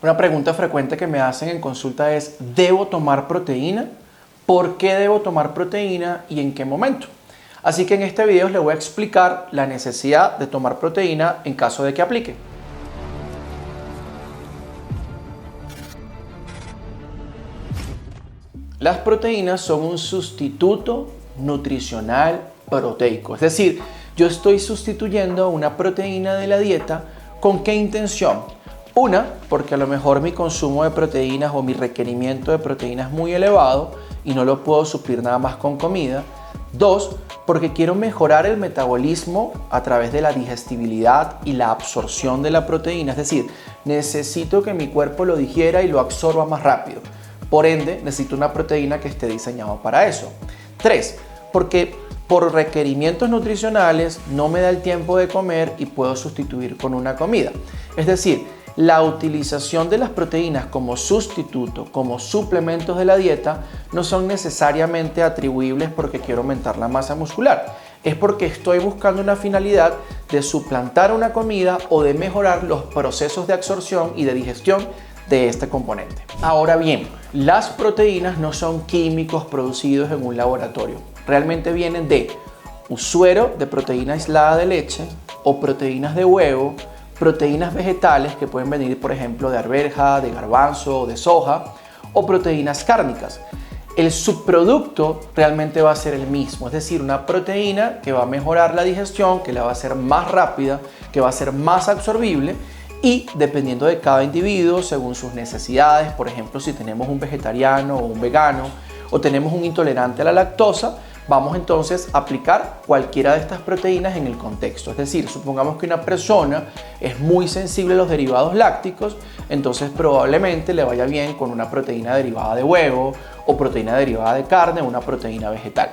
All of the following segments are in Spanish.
Una pregunta frecuente que me hacen en consulta es, ¿debo tomar proteína? ¿Por qué debo tomar proteína y en qué momento? Así que en este video les voy a explicar la necesidad de tomar proteína en caso de que aplique. Las proteínas son un sustituto nutricional proteico, es decir, yo estoy sustituyendo una proteína de la dieta. ¿Con qué intención? Una, porque a lo mejor mi consumo de proteínas o mi requerimiento de proteínas es muy elevado y no lo puedo suplir nada más con comida. Dos, porque quiero mejorar el metabolismo a través de la digestibilidad y la absorción de la proteína, es decir, necesito que mi cuerpo lo digiera y lo absorba más rápido. Por ende, necesito una proteína que esté diseñada para eso. Tres, porque por requerimientos nutricionales no me da el tiempo de comer y puedo sustituir con una comida. Es decir, la utilización de las proteínas como sustituto, como suplementos de la dieta, no son necesariamente atribuibles porque quiero aumentar la masa muscular. Es porque estoy buscando una finalidad de suplantar una comida o de mejorar los procesos de absorción y de digestión de este componente. Ahora bien, las proteínas no son químicos producidos en un laboratorio. Realmente vienen de un suero de proteína aislada de leche o proteínas de huevo, proteínas vegetales que pueden venir, por ejemplo, de arveja, de garbanzo o de soja, o proteínas cárnicas. El subproducto realmente va a ser el mismo, es decir, una proteína que va a mejorar la digestión, que la va a hacer más rápida, que va a ser más absorbible y dependiendo de cada individuo, según sus necesidades, por ejemplo, si tenemos un vegetariano o un vegano o tenemos un intolerante a la lactosa, vamos entonces a aplicar cualquiera de estas proteínas en el contexto. Es decir, supongamos que una persona es muy sensible a los derivados lácticos, entonces probablemente le vaya bien con una proteína derivada de huevo o proteína derivada de carne o una proteína vegetal.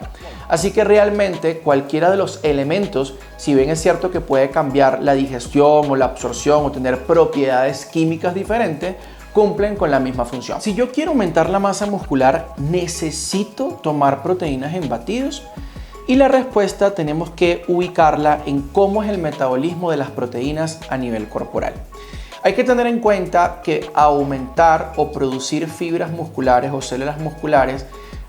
Así que realmente cualquiera de los elementos, si bien es cierto que puede cambiar la digestión o la absorción o tener propiedades químicas diferentes, cumplen con la misma función. Si yo quiero aumentar la masa muscular, ¿necesito tomar proteínas en batidos? Y la respuesta tenemos que ubicarla en cómo es el metabolismo de las proteínas a nivel corporal. Hay que tener en cuenta que aumentar o producir fibras musculares o células musculares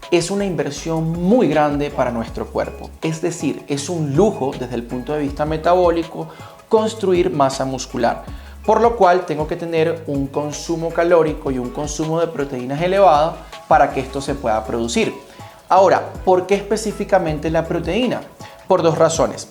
es una inversión muy grande para nuestro cuerpo. Es decir, es un lujo desde el punto de vista metabólico construir masa muscular. Por lo cual tengo que tener un consumo calórico y un consumo de proteínas elevado para que esto se pueda producir. Ahora, ¿por qué específicamente la proteína? Por dos razones.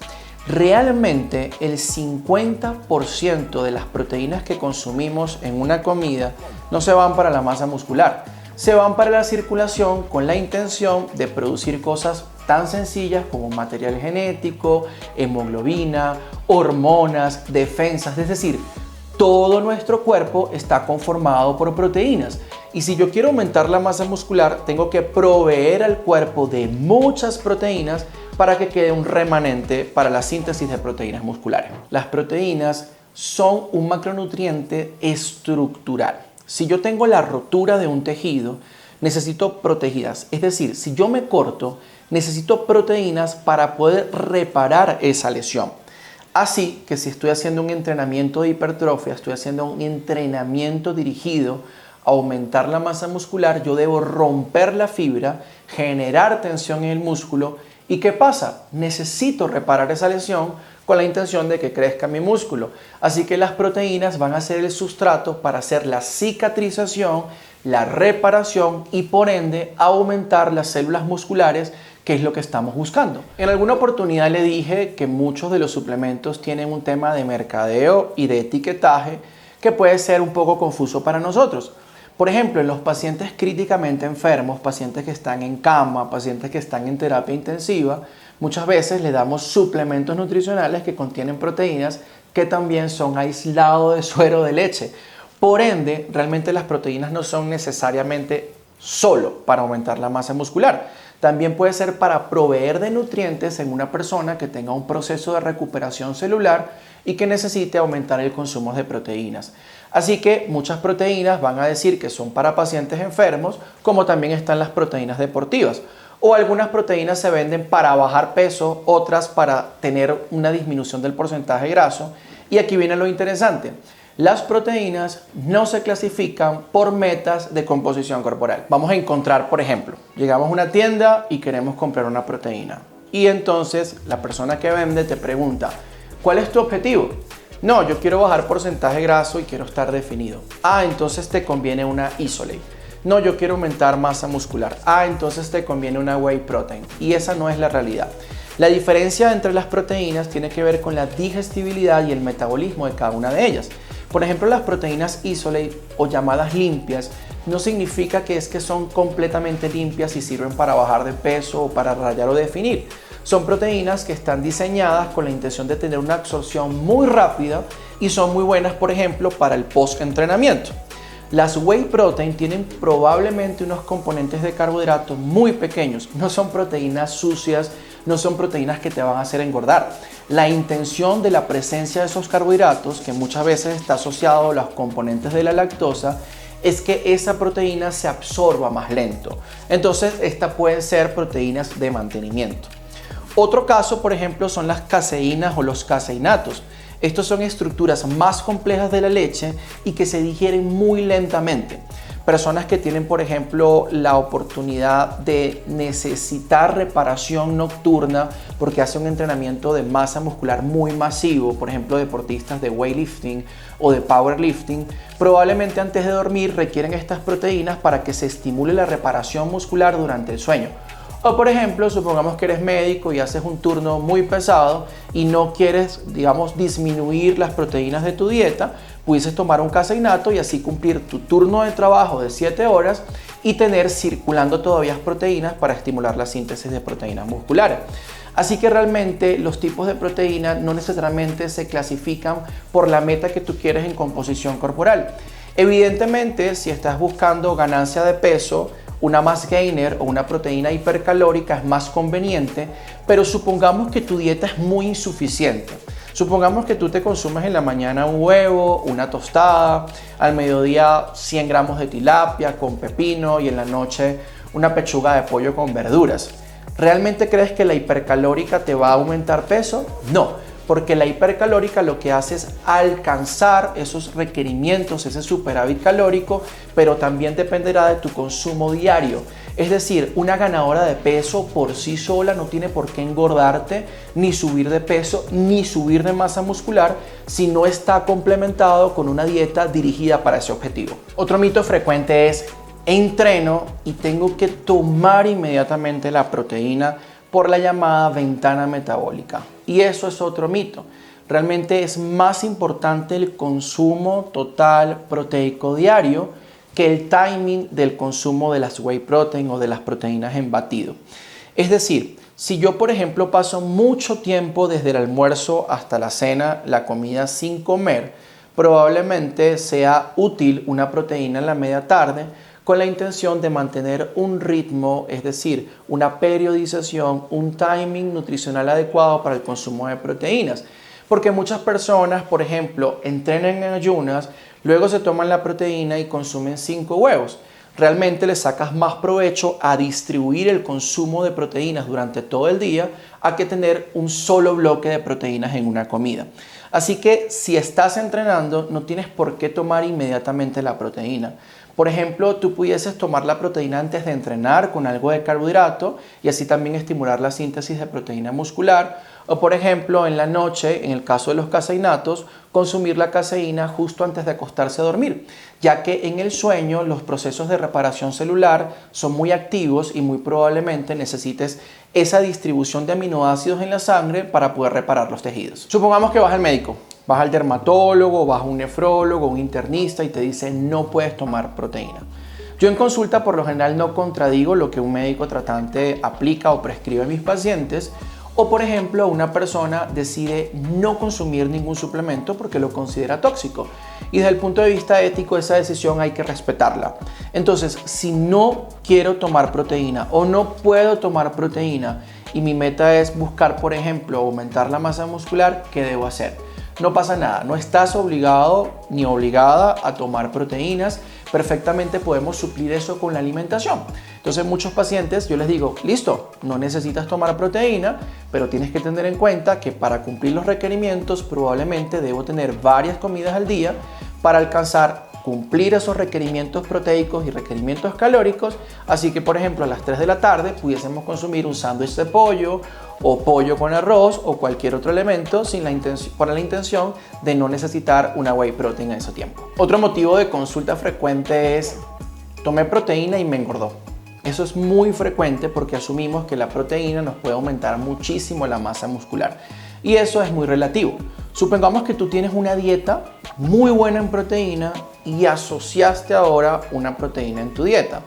Realmente el 50% de las proteínas que consumimos en una comida no se van para la masa muscular, se van para la circulación con la intención de producir cosas tan sencillas como material genético, hemoglobina, hormonas, defensas, es decir, todo nuestro cuerpo está conformado por proteínas y si yo quiero aumentar la masa muscular tengo que proveer al cuerpo de muchas proteínas para que quede un remanente para la síntesis de proteínas musculares. Las proteínas son un macronutriente estructural. Si yo tengo la rotura de un tejido, necesito proteínas, es decir, si yo me corto, necesito proteínas para poder reparar esa lesión. Así que si estoy haciendo un entrenamiento de hipertrofia, estoy haciendo un entrenamiento dirigido a aumentar la masa muscular, yo debo romper la fibra, generar tensión en el músculo. ¿Y qué pasa? Necesito reparar esa lesión con la intención de que crezca mi músculo. Así que las proteínas van a ser el sustrato para hacer la cicatrización, la reparación y por ende aumentar las células musculares, que es lo que estamos buscando. En alguna oportunidad le dije que muchos de los suplementos tienen un tema de mercadeo y de etiquetaje que puede ser un poco confuso para nosotros. Por ejemplo, en los pacientes críticamente enfermos, pacientes que están en cama, pacientes que están en terapia intensiva, muchas veces le damos suplementos nutricionales que contienen proteínas que también son aislados de suero de leche. Por ende, realmente las proteínas no son necesariamente solo para aumentar la masa muscular. También puede ser para proveer de nutrientes en una persona que tenga un proceso de recuperación celular y que necesite aumentar el consumo de proteínas. Así que muchas proteínas van a decir que son para pacientes enfermos, como también están las proteínas deportivas. O algunas proteínas se venden para bajar peso, otras para tener una disminución del porcentaje graso. Y aquí viene lo interesante. Las proteínas no se clasifican por metas de composición corporal. Vamos a encontrar, por ejemplo, llegamos a una tienda y queremos comprar una proteína. Y entonces la persona que vende te pregunta, ¿cuál es tu objetivo? No, yo quiero bajar porcentaje graso y quiero estar definido. Ah, entonces te conviene una Isolate. No, yo quiero aumentar masa muscular. Ah, entonces te conviene una Whey Protein. Y esa no es la realidad. La diferencia entre las proteínas tiene que ver con la digestibilidad y el metabolismo de cada una de ellas. Por ejemplo, las proteínas Isolate o llamadas limpias no significa que son completamente limpias y sirven para bajar de peso o para rayar o definir. Son proteínas que están diseñadas con la intención de tener una absorción muy rápida y son muy buenas, por ejemplo, para el post-entrenamiento. Las Whey Protein tienen probablemente unos componentes de carbohidratos muy pequeños, no son proteínas sucias, no son proteínas que te van a hacer engordar. La intención de la presencia de esos carbohidratos, que muchas veces está asociado a los componentes de la lactosa, es que esa proteína se absorba más lento. Entonces, estas pueden ser proteínas de mantenimiento. Otro caso, por ejemplo, son las caseínas o los caseinatos. Estos son estructuras más complejas de la leche y que se digieren muy lentamente. Personas que tienen, por ejemplo, la oportunidad de necesitar reparación nocturna porque hacen un entrenamiento de masa muscular muy masivo, por ejemplo, deportistas de weightlifting o de powerlifting, probablemente antes de dormir requieren estas proteínas para que se estimule la reparación muscular durante el sueño. O por ejemplo, supongamos que eres médico y haces un turno muy pesado y no quieres, digamos, disminuir las proteínas de tu dieta, pudieses tomar un caseinato y así cumplir tu turno de trabajo de 7 horas y tener circulando todavía proteínas para estimular la síntesis de proteínas musculares. Así que realmente los tipos de proteínas no necesariamente se clasifican por la meta que tú quieres en composición corporal. Evidentemente, si estás buscando ganancia de peso, una mass gainer o una proteína hipercalórica es más conveniente, pero supongamos que tu dieta es muy insuficiente. Supongamos que tú te consumes en la mañana un huevo, una tostada, al mediodía 100 gramos de tilapia con pepino y en la noche una pechuga de pollo con verduras. ¿Realmente crees que la hipercalórica te va a aumentar peso? No. Porque la hipercalórica lo que hace es alcanzar esos requerimientos, ese superávit calórico, pero también dependerá de tu consumo diario. Es decir, una ganadora de peso por sí sola no tiene por qué engordarte, ni subir de peso, ni subir de masa muscular, si no está complementado con una dieta dirigida para ese objetivo. Otro mito frecuente es, entreno y tengo que tomar inmediatamente la proteína por la llamada ventana metabólica. Y eso es otro mito. Realmente es más importante el consumo total proteico diario que el timing del consumo de las whey protein o de las proteínas en batido. Es decir, si yo por ejemplo paso mucho tiempo desde el almuerzo hasta la cena, la comida sin comer, probablemente sea útil una proteína en la media tarde con la intención de mantener un ritmo, es decir, una periodización, un timing nutricional adecuado para el consumo de proteínas. Porque muchas personas, por ejemplo, entrenan en ayunas, luego se toman la proteína y consumen 5 huevos. Realmente le sacas más provecho a distribuir el consumo de proteínas durante todo el día a que tener un solo bloque de proteínas en una comida. Así que si estás entrenando, no tienes por qué tomar inmediatamente la proteína. Por ejemplo, tú pudieses tomar la proteína antes de entrenar con algo de carbohidrato y así también estimular la síntesis de proteína muscular. O por ejemplo, en la noche, en el caso de los caseinatos, consumir la caseína justo antes de acostarse a dormir, ya que en el sueño los procesos de reparación celular son muy activos y muy probablemente necesites esa distribución de aminoácidos en la sangre para poder reparar los tejidos. Supongamos que vas al médico. Vas al dermatólogo, vas a un nefrólogo, un internista y te dice no puedes tomar proteína. Yo en consulta por lo general no contradigo lo que un médico tratante aplica o prescribe a mis pacientes. O por ejemplo, una persona decide no consumir ningún suplemento porque lo considera tóxico. Y desde el punto de vista ético esa decisión hay que respetarla. Entonces, si no quiero tomar proteína o no puedo tomar proteína y mi meta es buscar, por ejemplo, aumentar la masa muscular, ¿qué debo hacer? no pasa nada, no estás obligado ni obligada a tomar proteínas, perfectamente podemos suplir eso con la alimentación. Entonces muchos pacientes yo les digo, listo, no necesitas tomar proteína, pero tienes que tener en cuenta que para cumplir los requerimientos probablemente debo tener varias comidas al día para alcanzar cumplir esos requerimientos proteicos y requerimientos calóricos, así que por ejemplo a las 3 de la tarde pudiésemos consumir un sándwich de pollo o pollo con arroz o cualquier otro elemento para la intención de no necesitar una whey protein en ese tiempo. Otro motivo de consulta frecuente es, tomé proteína y me engordó. Eso es muy frecuente porque asumimos que la proteína nos puede aumentar muchísimo la masa muscular y eso es muy relativo. Supongamos que tú tienes una dieta muy buena en proteína y asociaste ahora una proteína en tu dieta.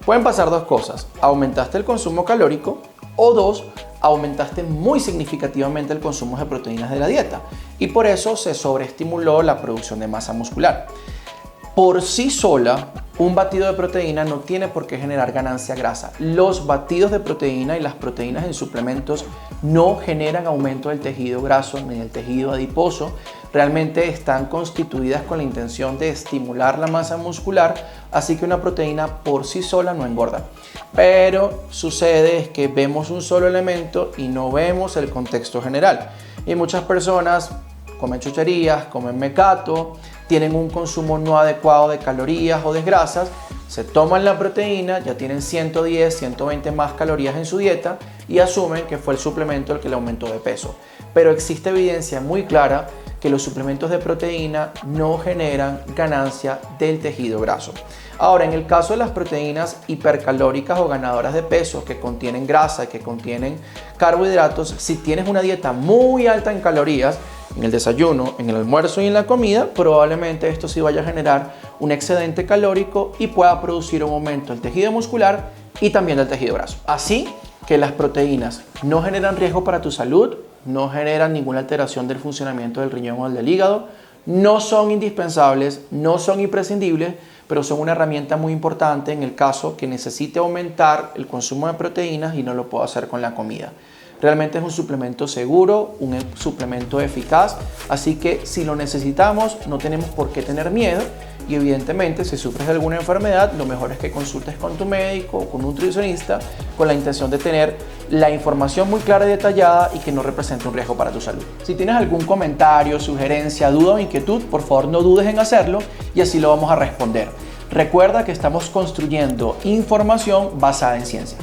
Pueden pasar dos cosas, aumentaste el consumo calórico o dos, aumentaste muy significativamente el consumo de proteínas de la dieta y por eso se sobreestimuló la producción de masa muscular. Por sí sola, un batido de proteína no tiene por qué generar ganancia grasa. Los batidos de proteína y las proteínas en suplementos no generan aumento del tejido graso ni del tejido adiposo. Realmente están constituidas con la intención de estimular la masa muscular, así que una proteína por sí sola no engorda. Pero sucede es que vemos un solo elemento y no vemos el contexto general. Y muchas personas comen chucherías, comen mecato, tienen un consumo no adecuado de calorías o de grasas, se toman la proteína, ya tienen 110, 120 más calorías en su dieta y asumen que fue el suplemento el que le aumentó de peso. Pero existe evidencia muy clara que los suplementos de proteína no generan ganancia del tejido graso. Ahora, en el caso de las proteínas hipercalóricas o ganadoras de peso que contienen grasa y que contienen carbohidratos, si tienes una dieta muy alta en calorías, en el desayuno, en el almuerzo y en la comida, probablemente esto sí vaya a generar un excedente calórico y pueda producir un aumento del tejido muscular y también del tejido graso. Así que las proteínas no generan riesgo para tu salud, no generan ninguna alteración del funcionamiento del riñón o del hígado, no son indispensables, no son imprescindibles, pero son una herramienta muy importante en el caso que necesite aumentar el consumo de proteínas y no lo puedo hacer con la comida. Realmente es un suplemento seguro, un suplemento eficaz, así que si lo necesitamos no tenemos por qué tener miedo y evidentemente si sufres de alguna enfermedad lo mejor es que consultes con tu médico o con un nutricionista con la intención de tener la información muy clara y detallada y que no represente un riesgo para tu salud. Si tienes algún comentario, sugerencia, duda o inquietud, por favor no dudes en hacerlo y así lo vamos a responder. Recuerda que estamos construyendo información basada en ciencia.